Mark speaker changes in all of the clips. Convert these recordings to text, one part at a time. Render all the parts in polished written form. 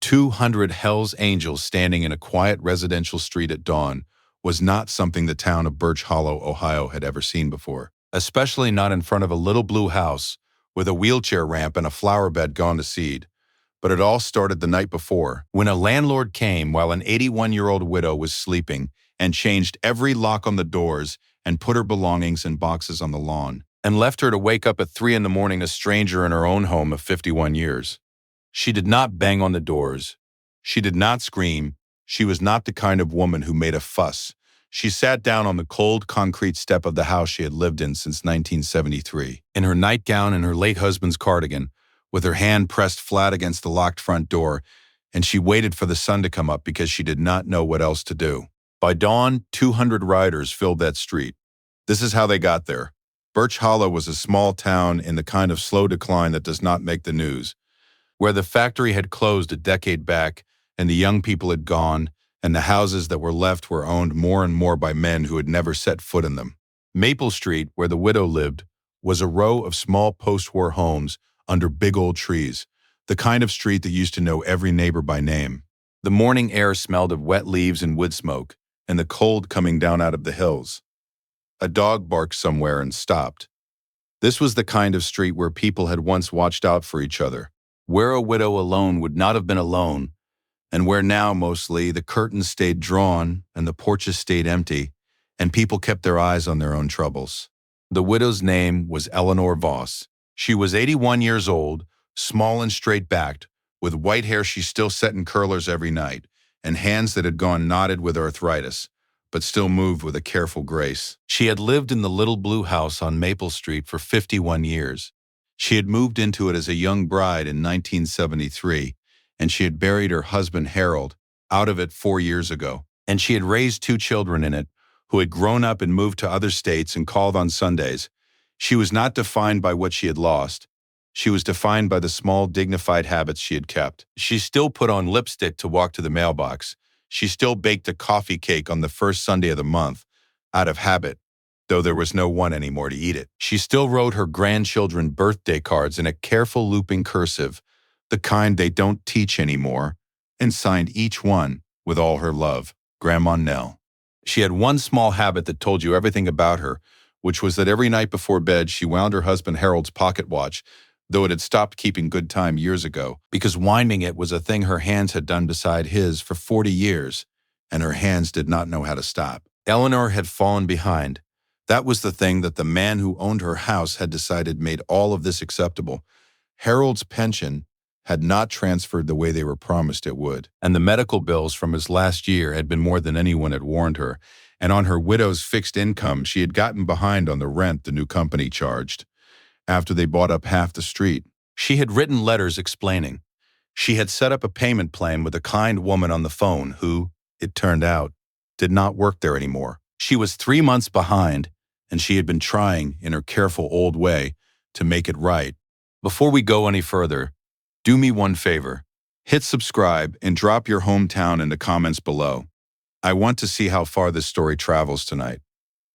Speaker 1: 200 Hell's Angels standing in a quiet residential street at dawn was not something the town of Birch Hollow, Ohio had ever seen before, especially not in front of a little blue house with a wheelchair ramp and a flower bed gone to seed. But it all started the night before, when a landlord came while an 81-year-old widow was sleeping and changed every lock on the doors and put her belongings in boxes on the lawn, and left her to wake up at 3 a.m. a stranger in her own home of 51 years. She did not bang on the doors. She did not scream. She was not the kind of woman who made a fuss. She sat down on the cold concrete step of the house she had lived in since 1973, in her nightgown and her late husband's cardigan, with her hand pressed flat against the locked front door, and she waited for the sun to come up because she did not know what else to do. By dawn, 200 riders filled that street. This is how they got there. Birch Hollow was a small town in the kind of slow decline that does not make the news, where the factory had closed a decade back and the young people had gone, and the houses that were left were owned more and more by men who had never set foot in them. Maple Street, where the widow lived, was a row of small post-war homes under big old trees, the kind of street that used to know every neighbor by name. The morning air smelled of wet leaves and wood smoke, and the cold coming down out of the hills. A dog barked somewhere and stopped. This was the kind of street where people had once watched out for each other, where a widow alone would not have been alone, and where now mostly the curtains stayed drawn and the porches stayed empty, and people kept their eyes on their own troubles. The widow's name was Eleanor Voss. She was 81 years old, small and straight-backed, with white hair she still set in curlers every night, and hands that had gone knotted with arthritis, but still moved with a careful grace. She had lived in the little blue house on Maple Street for 51 years. She had moved into it as a young bride in 1973, and she had buried her husband Harold out of it 4 years ago. And she had raised 2 children in it, who had grown up and moved to other states and called on Sundays. She was not defined by what she had lost. She was defined by the small, dignified habits she had kept. She still put on lipstick to walk to the mailbox. She still baked a coffee cake on the first Sunday of the month, out of habit, though there was no one anymore to eat it. She still wrote her grandchildren birthday cards in a careful looping cursive, the kind they don't teach anymore, and signed each one with all her love, Grandma Nell. She had one small habit that told you everything about her, which was that every night before bed she wound her husband Harold's pocket watch, though it had stopped keeping good time years ago, because winding it was a thing her hands had done beside his for 40 years, and her hands did not know how to stop. Eleanor had fallen behind. That was the thing that the man who owned her house had decided made all of this acceptable. Harold's pension had not transferred the way they were promised it would, and the medical bills from his last year had been more than anyone had warned her, and on her widow's fixed income she had gotten behind on the rent the new company charged. After they bought up half the street, she had written letters explaining. She had set up a payment plan with a kind woman on the phone who, it turned out, did not work there anymore. She was 3 months behind, and she had been trying, in her careful old way, to make it right. Before we go any further, do me one favor. Hit subscribe and drop your hometown in the comments below. I want to see how far this story travels tonight.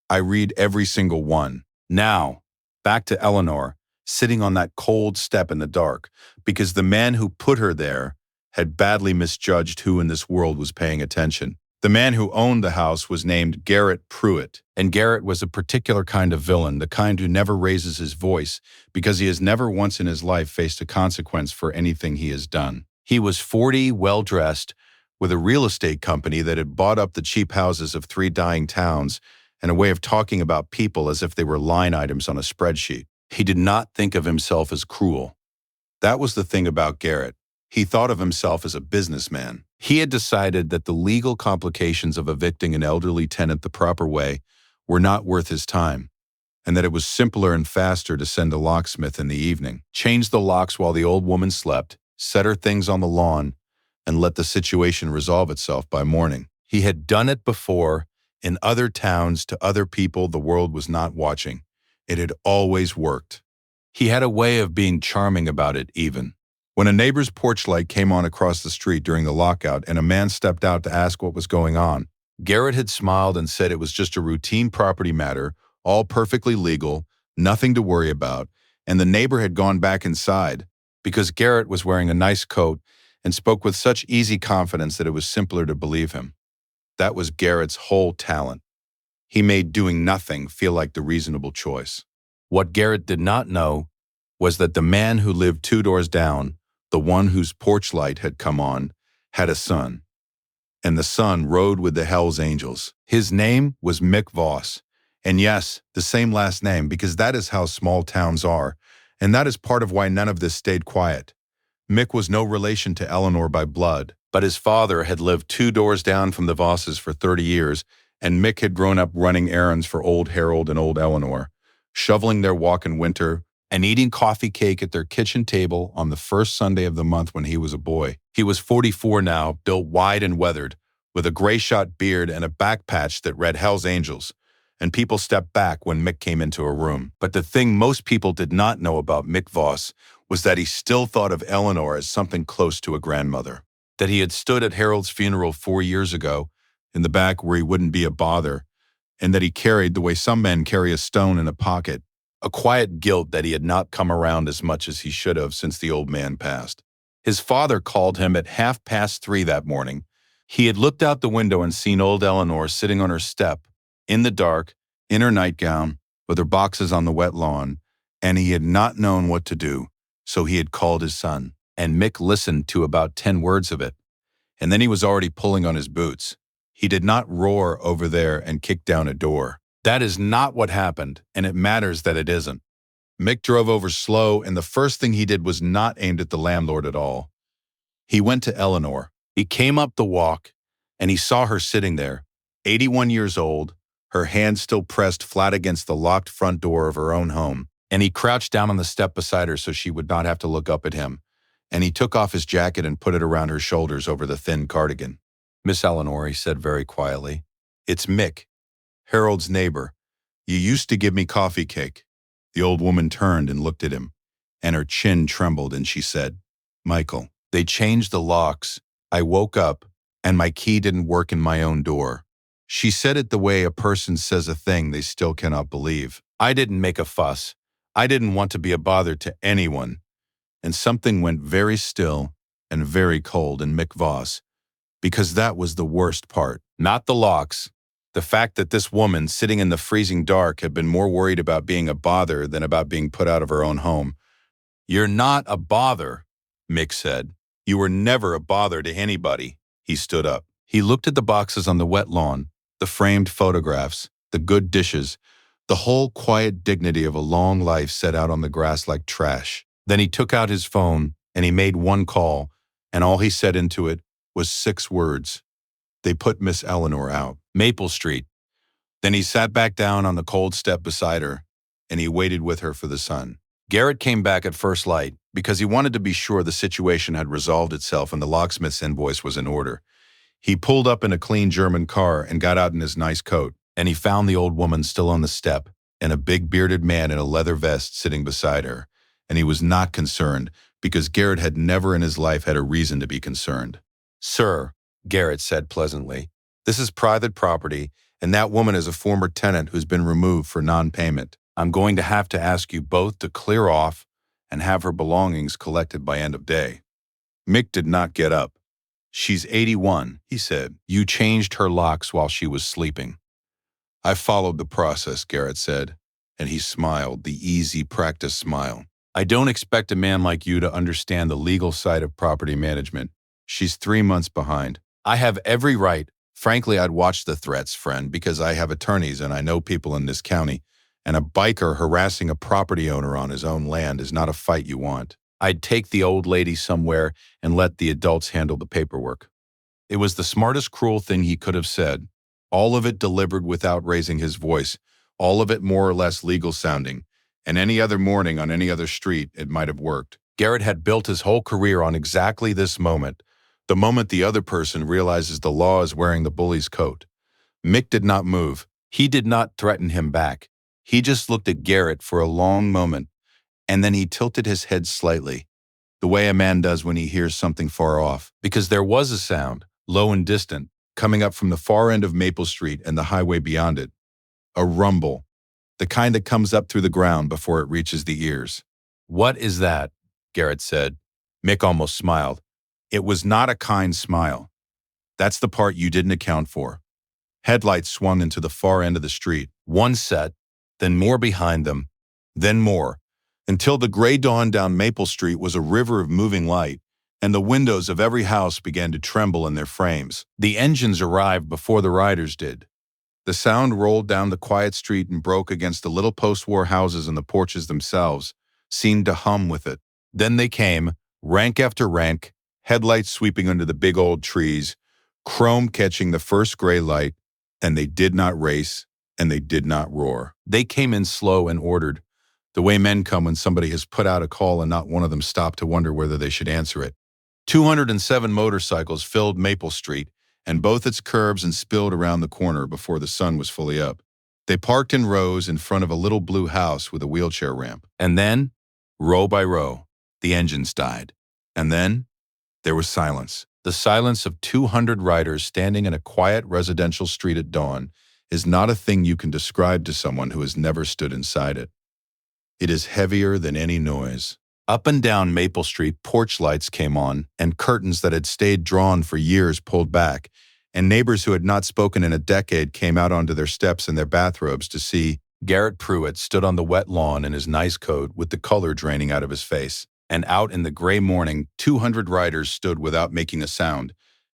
Speaker 1: I read every single one. Now, back to Eleanor, sitting on that cold step in the dark, because the man who put her there had badly misjudged who in this world was paying attention. The man who owned the house was named Garrett Pruitt, and Garrett was a particular kind of villain, the kind who never raises his voice because he has never once in his life faced a consequence for anything he has done. He was 40, well-dressed, with a real estate company that had bought up the cheap houses of 3 dying towns and a way of talking about people as if they were line items on a spreadsheet. He did not think of himself as cruel. That was the thing about Garrett. He thought of himself as a businessman. He had decided that the legal complications of evicting an elderly tenant the proper way were not worth his time, and that it was simpler and faster to send a locksmith in the evening, change the locks while the old woman slept, set her things on the lawn, and let the situation resolve itself by morning. He had done it before, in other towns to other people the world was not watching. It had always worked. He had a way of being charming about it even. When a neighbor's porch light came on across the street during the lockout and a man stepped out to ask what was going on, Garrett had smiled and said it was just a routine property matter, all perfectly legal, nothing to worry about, and the neighbor had gone back inside because Garrett was wearing a nice coat and spoke with such easy confidence that it was simpler to believe him. That was Garrett's whole talent. He made doing nothing feel like the reasonable choice. What Garrett did not know was that the man who lived 2 doors down, the one whose porch light had come on, had a son. And the son rode with the Hells Angels. His name was Mick Voss. And yes, the same last name, because that is how small towns are, and that is part of why none of this stayed quiet. Mick was no relation to Eleanor by blood, but his father had lived 2 doors down from the Vosses for 30 years, and Mick had grown up running errands for old Harold and old Eleanor, shoveling their walk in winter, and eating coffee cake at their kitchen table on the first Sunday of the month when he was a boy. He was 44 now, built wide and weathered, with a gray-shot beard and a back patch that read Hell's Angels, and people stepped back when Mick came into a room. But the thing most people did not know about Mick Voss was that he still thought of Eleanor as something close to a grandmother, that he had stood at Harold's funeral 4 years ago, in the back where he wouldn't be a bother, and that he carried, the way some men carry a stone in a pocket, a quiet guilt that he had not come around as much as he should have since the old man passed. His father called him at 3:30 that morning. He had looked out the window and seen old Eleanor sitting on her step, in the dark, in her nightgown, with her boxes on the wet lawn, and he had not known what to do, so he had called his son. And Mick listened to about 10 words of it, and then he was already pulling on his boots. He did not roar over there and kick down a door. That is not what happened, and it matters that it isn't. Mick drove over slow, and the first thing he did was not aimed at the landlord at all. He went to Eleanor. He came up the walk, and he saw her sitting there, 81 years old, her hand still pressed flat against the locked front door of her own home, and he crouched down on the step beside her so she would not have to look up at him, and he took off his jacket and put it around her shoulders over the thin cardigan. "Miss Eleanor," he said very quietly, "it's Mick, Harold's neighbor. You used to give me coffee cake." The old woman turned and looked at him, and her chin trembled, and she said, "Michael, they changed the locks. I woke up, and my key didn't work in my own door." She said it the way a person says a thing they still cannot believe. "I didn't make a fuss. I didn't want to be a bother to anyone." And something went very still and very cold in Mick Voss, because that was the worst part. Not the locks. The fact that this woman, sitting in the freezing dark, had been more worried about being a bother than about being put out of her own home. "You're not a bother," Mick said. "You were never a bother to anybody." He stood up. He looked at the boxes on the wet lawn, the framed photographs, the good dishes, the whole quiet dignity of a long life set out on the grass like trash. Then he took out his phone, and he made one call, and all he said into it was 6 words. They put Miss Eleanor out. Maple Street. Then he sat back down on the cold step beside her, and he waited with her for the sun. Garrett came back at first light because he wanted to be sure the situation had resolved itself and the locksmith's invoice was in order. He pulled up in a clean German car and got out in his nice coat, and he found the old woman still on the step and a big bearded man in a leather vest sitting beside her, and he was not concerned because Garrett had never in his life had a reason to be concerned. "Sir," Garrett said pleasantly, "this is private property, and that woman is a former tenant who's been removed for non-payment. I'm going to have to ask you both to clear off and have her belongings collected by end of day." Mick did not get up. "She's 81, he said. "You changed her locks while she was sleeping." "I followed the process," Garrett said, and he smiled, the easy practice smile. "I don't expect a man like you to understand the legal side of property management. She's 3 months behind. I have every right. Frankly, I'd watch the threats, friend, because I have attorneys and I know people in this county, and a biker harassing a property owner on his own land is not a fight you want. I'd take the old lady somewhere and let the adults handle the paperwork." It was the smartest cruel thing he could have said, all of it delivered without raising his voice, all of it more or less legal sounding, and any other morning on any other street it might have worked. Garrett had built his whole career on exactly this moment, the moment the other person realizes the law is wearing the bully's coat. Mick did not move. He did not threaten him back. He just looked at Garrett for a long moment, and then he tilted his head slightly, the way a man does when he hears something far off, because there was a sound, low and distant, coming up from the far end of Maple Street and the highway beyond it. A rumble, the kind that comes up through the ground before it reaches the ears. "What is that?" Garrett said. Mick almost smiled. It was not a kind smile. That's the part you didn't account for. Headlights swung into the far end of the street. One set, then more behind them, then more, until the gray dawn down Maple Street was a river of moving light, and the windows of every house began to tremble in their frames. The engines arrived before the riders did. The sound rolled down the quiet street and broke against the little post-war houses, and the porches themselves seemed to hum with it. Then they came, rank after rank, headlights sweeping under the big old trees, chrome catching the first gray light, and they did not race, and they did not roar. They came in slow and ordered, the way men come when somebody has put out a call and not one of them stopped to wonder whether they should answer it. 207 motorcycles filled Maple Street, and both its curves and spilled around the corner before the sun was fully up. They parked in rows in front of a little blue house with a wheelchair ramp. And then, row by row, the engines died. And then, there was silence. The silence of 200 riders standing in a quiet residential street at dawn is not a thing you can describe to someone who has never stood inside it. It is heavier than any noise. Up and down Maple Street, porch lights came on, and curtains that had stayed drawn for years pulled back, and neighbors who had not spoken in a decade came out onto their steps in their bathrobes to see. Garrett Pruitt stood on the wet lawn in his nice coat with the color draining out of his face. And out in the gray morning, 200 riders stood without making a sound,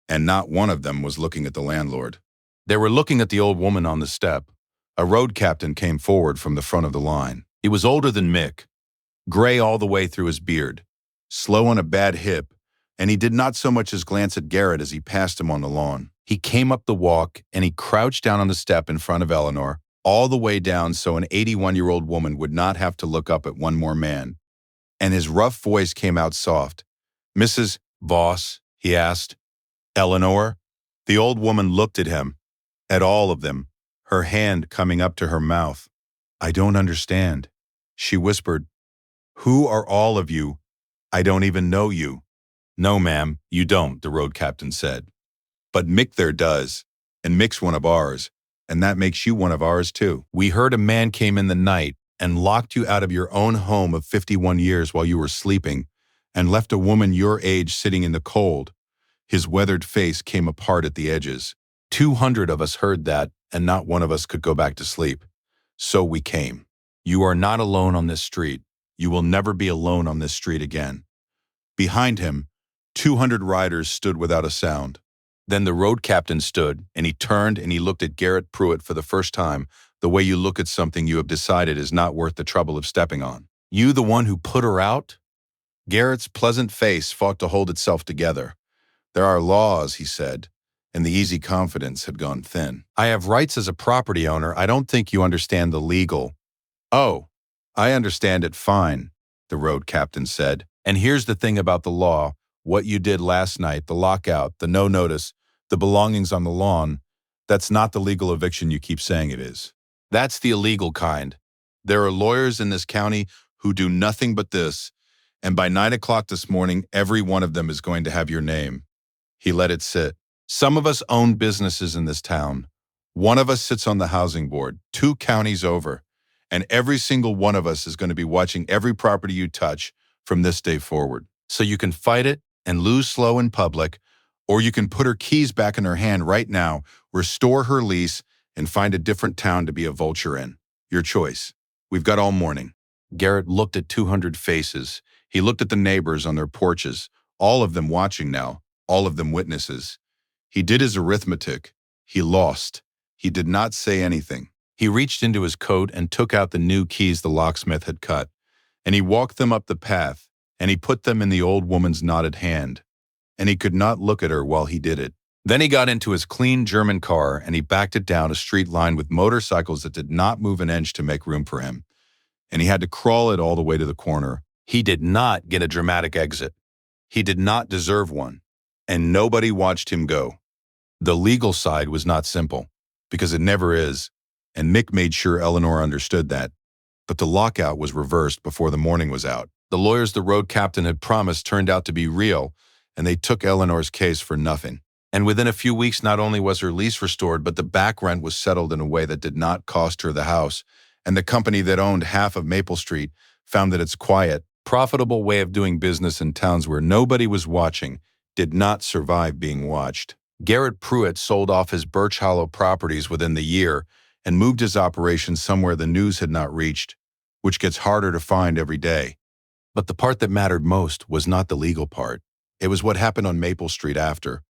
Speaker 1: and not one of them was looking at the landlord. They were looking at the old woman on the step. A road captain came forward from the front of the line. He was older than Mick, gray all the way through his beard, slow on a bad hip, and he did not so much as glance at Garrett as he passed him on the lawn. He came up the walk, and he crouched down on the step in front of Eleanor, all the way down so an 81-year-old woman would not have to look up at one more man. And his rough voice came out soft. "Mrs. Voss?" he asked. "Eleanor?" The old woman looked at him, at all of them, her hand coming up to her mouth. "I don't understand," she whispered. "Who are all of you? I don't even know you." "No, ma'am, you don't," the road captain said. "But Mick there does, and Mick's one of ours, and that makes you one of ours too. We heard a man came in the night and locked you out of your own home of 51 years while you were sleeping, and left a woman your age sitting in the cold." His weathered face came apart at the edges. 200 of us heard that, and not one of us could go back to sleep. So we came. You are not alone on this street. You will never be alone on this street again. Behind him, 200 riders stood without a sound. Then the road captain stood, and he turned and he looked at Garrett Pruitt for the first time, the way you look at something you have decided is not worth the trouble of stepping on. "You the one who put her out?" Garrett's pleasant face fought to hold itself together. "There are laws," he said, and the easy confidence had gone thin. "I have rights as a property owner. I don't think you understand the legal." "Oh, I understand it fine," the road captain said. "And here's the thing about the law. What you did last night, the lockout, the no notice, the belongings on the lawn, that's not the legal eviction you keep saying it is. That's the illegal kind. There are lawyers in this county who do nothing but this, and by 9 o'clock this morning, every one of them is going to have your name." He let it sit. "Some of us own businesses in this town. One of us sits on the housing board, 2 counties over, and every single one of us is going to be watching every property you touch from this day forward. So you can fight it and lose slow in public, or you can put her keys back in her hand right now, restore her lease, and find a different town to be a vulture in. Your choice. We've got all morning." Garrett looked at 200 faces. He looked at the neighbors on their porches, all of them watching now, all of them witnesses. He did his arithmetic. He lost. He did not say anything. He reached into his coat and took out the new keys the locksmith had cut, and he walked them up the path, and he put them in the old woman's knotted hand, and he could not look at her while he did it. Then he got into his clean German car, and he backed it down a street lined with motorcycles that did not move an inch to make room for him, and he had to crawl it all the way to the corner. He did not get a dramatic exit. He did not deserve one, and nobody watched him go. The legal side was not simple, because it never is, and Mick made sure Eleanor understood that. But the lockout was reversed before the morning was out. The lawyers the road captain had promised turned out to be real, and they took Eleanor's case for nothing. And within a few weeks, not only was her lease restored, but the back rent was settled in a way that did not cost her the house, and the company that owned half of Maple Street found that its quiet, profitable way of doing business in towns where nobody was watching did not survive being watched. Garrett Pruitt sold off his Birch Hollow properties within the year and moved his operation somewhere the news had not reached, which gets harder to find every day. But the part that mattered most was not the legal part. It was what happened on Maple Street after.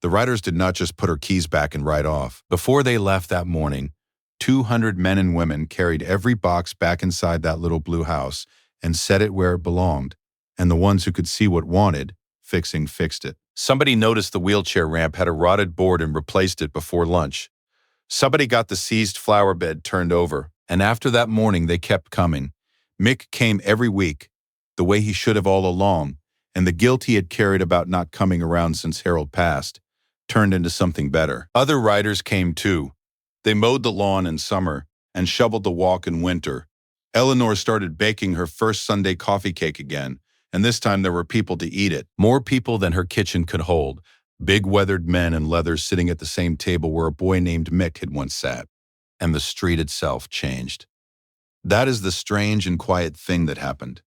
Speaker 1: The writers did not just put her keys back and ride off. Before they left that morning, 200 men and women carried every box back inside that little blue house and set it where it belonged, and the ones who could see what wanted fixed it. Somebody noticed the wheelchair ramp had a rotted board and replaced it before lunch. Somebody got the seized flower bed turned over, and after that morning they kept coming. Mick came every week, the way he should have all along, and the guilt he had carried about not coming around since Harold passed turned into something better. Other riders came too. They mowed the lawn in summer and shoveled the walk in winter. Eleanor started baking her first Sunday coffee cake again, and this time there were people to eat it. More people than her kitchen could hold. Big weathered men in leather sitting at the same table where a boy named Mick had once sat. And the street itself changed. That is the strange and quiet thing that happened.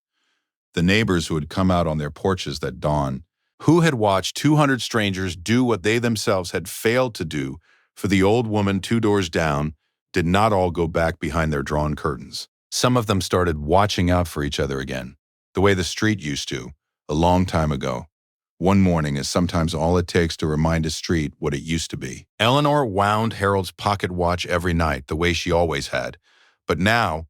Speaker 1: The neighbors who had come out on their porches that dawn, who had watched 200 strangers do what they themselves had failed to do for the old woman 2 doors down, did not all go back behind their drawn curtains. Some of them started watching out for each other again, the way the street used to, a long time ago. One morning is sometimes all it takes to remind a street what it used to be. Eleanor wound Harold's pocket watch every night the way she always had, but now,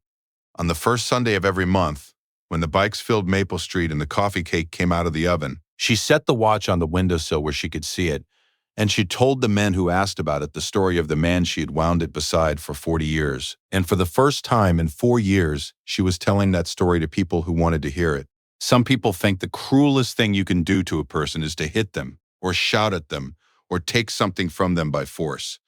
Speaker 1: on the first Sunday of every month, when the bikes filled Maple Street and the coffee cake came out of the oven, she set the watch on the windowsill where she could see it, and she told the men who asked about it the story of the man she had wound it beside for 40 years. And for the first time in 4 years, she was telling that story to people who wanted to hear it. Some people think the cruelest thing you can do to a person is to hit them, or shout at them, or take something from them by force.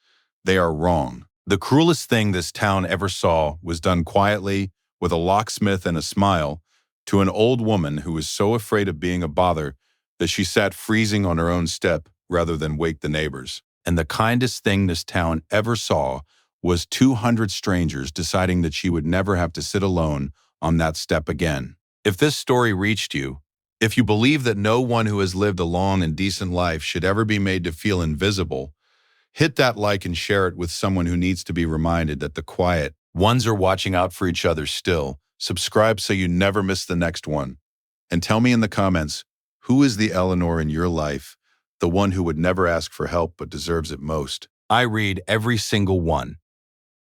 Speaker 1: They are wrong. The cruelest thing this town ever saw was done quietly, with a locksmith and a smile, to an old woman who was so afraid of being a bother that she sat freezing on her own step rather than wake the neighbors. And the kindest thing this town ever saw was 200 strangers deciding that she would never have to sit alone on that step again. If this story reached you, if you believe that no one who has lived a long and decent life should ever be made to feel invisible, hit that like and share it with someone who needs to be reminded that the quiet ones are watching out for each other still. Subscribe so you never miss the next one. And tell me in the comments, who is the Eleanor in your life, the one who would never ask for help but deserves it most? I read every single one.